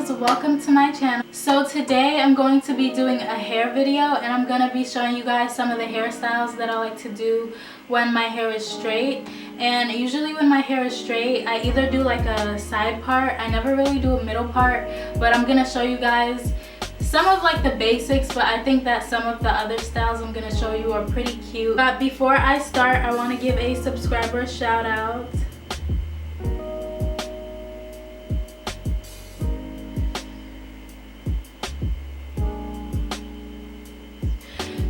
girls, welcome to my channel. So today I'm going to be doing a hair video and I'm going to be showing you guys some of the hairstyles that I like to do when my hair is straight. And usually when my hair is straight, I either do like a side part, I never really do a middle part, but I'm going to show you guys some of like the basics, but I think that some of the other styles I'm going to show you are pretty cute. But before I start, I want to give a subscriber shout out.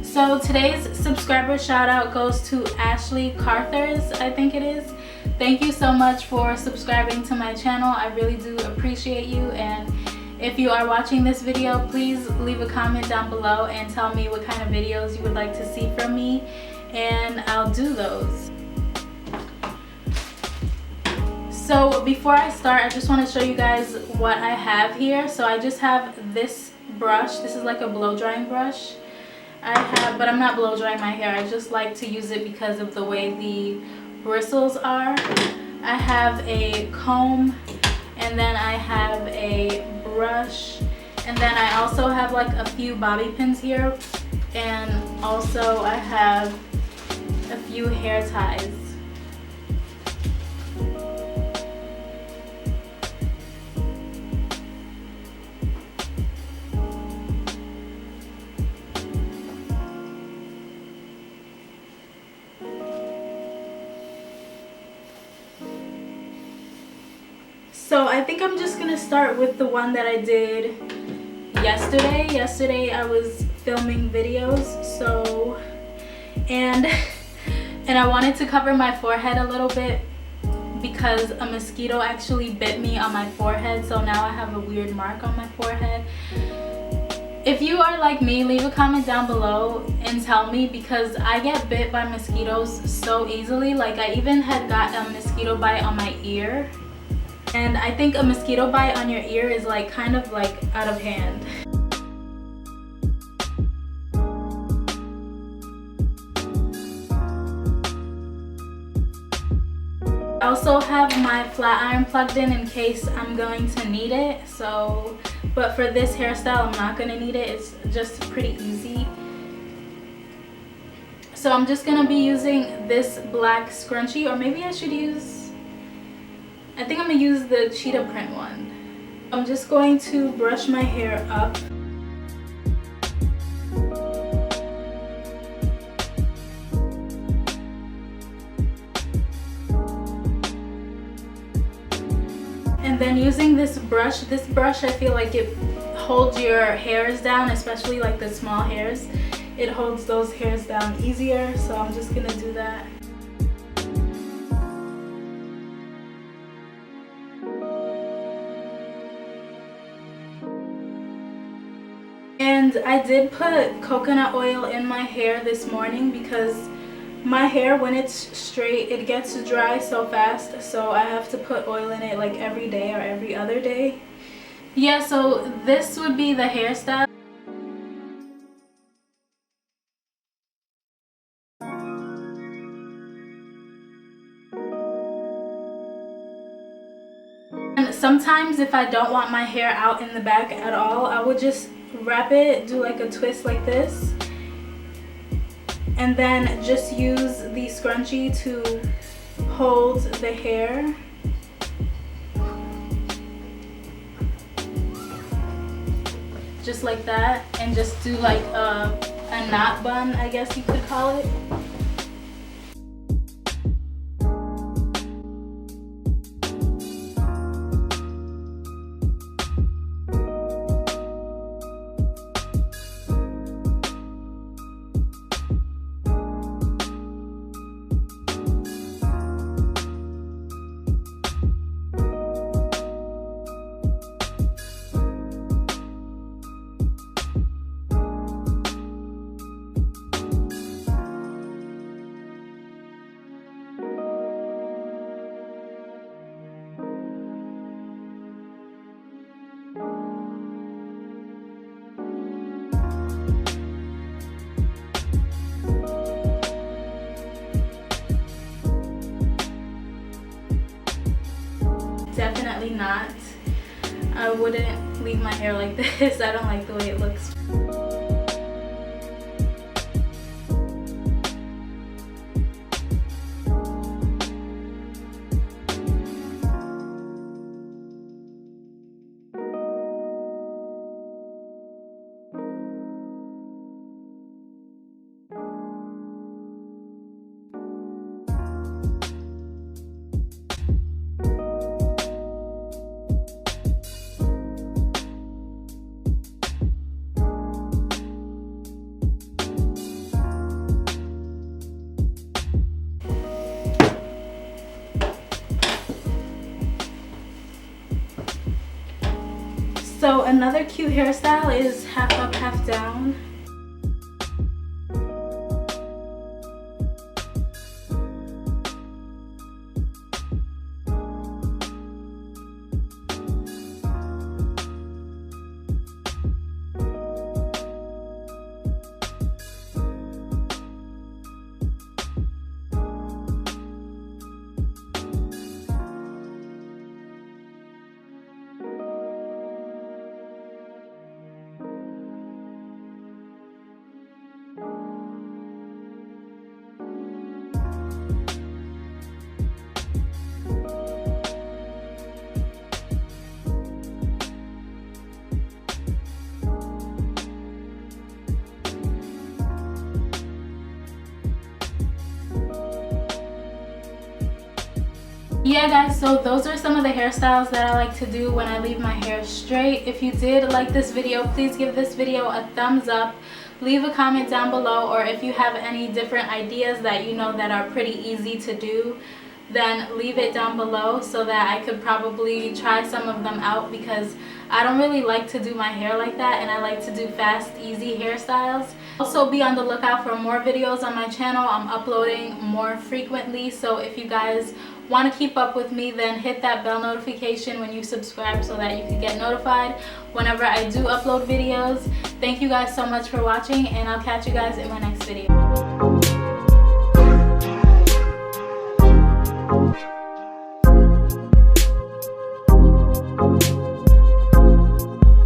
So today's subscriber shout out goes to Ashley Carthers, I think it is. Thank you so much for subscribing to my channel. I really do appreciate you, and if you are watching this video, please leave a comment down below and tell me what kind of videos you would like to see from me, and I'll do those. So before I start, I just want to show you guys what I have here. So I just have this brush. This is like a blow drying brush. But I'm not blow drying my hair. I just like to use it because of the way the bristles are. I have a comb, and then I have a brush, and then I also have like a few bobby pins here, and also I have a few hair ties. So I think I'm just gonna start with the one that I did yesterday. Yesterday I was filming videos, so and I wanted to cover my forehead a little bit because a mosquito actually bit me on my forehead, so now I have a weird mark on my forehead. If you are like me, leave a comment down below and tell me, because I get bit by mosquitoes so easily. Like I even had got a mosquito bite on my ear. And I think a mosquito bite on your ear is like kind of like out of hand. I also have my flat iron plugged in case I'm going to need it. So, but for this hairstyle, I'm not going to need it. It's just pretty easy. So I'm just going to be using this black scrunchie, or maybe I should use, I think I'm going to use the cheetah print one. I'm just going to brush my hair up. And then using this brush I feel like it holds your hairs down, especially like the small hairs. It holds those hairs down easier, so I'm just going to do that. And I did put coconut oil in my hair this morning because my hair, when it's straight, it gets dry so fast, so I have to put oil in it like every day or every other day. Yeah, so this would be the hairstyle. And sometimes if I don't want my hair out in the back at all, I would just wrap it, do like a twist like this, and then just use the scrunchie to hold the hair. Just like that, and just do like a knot bun, I guess you could call it. Definitely not. I wouldn't leave my hair like this. I don't like the way it looks. So another cute hairstyle is half up, half down. Yeah guys, so those are some of the hairstyles that I like to do when I leave my hair straight. If you did like this video, please give this video a thumbs up. Leave a comment down below, or if you have any different ideas that you know that are pretty easy to do, then leave it down below so that I could probably try some of them out, because I don't really like to do my hair like that, and I like to do fast, easy hairstyles. Also, be on the lookout for more videos on my channel. I'm uploading more frequently, so if you guys want to keep up with me, then hit that bell notification when you subscribe so that you can get notified whenever I do upload videos. Thank you guys so much for watching, and I'll catch you guys in my next video.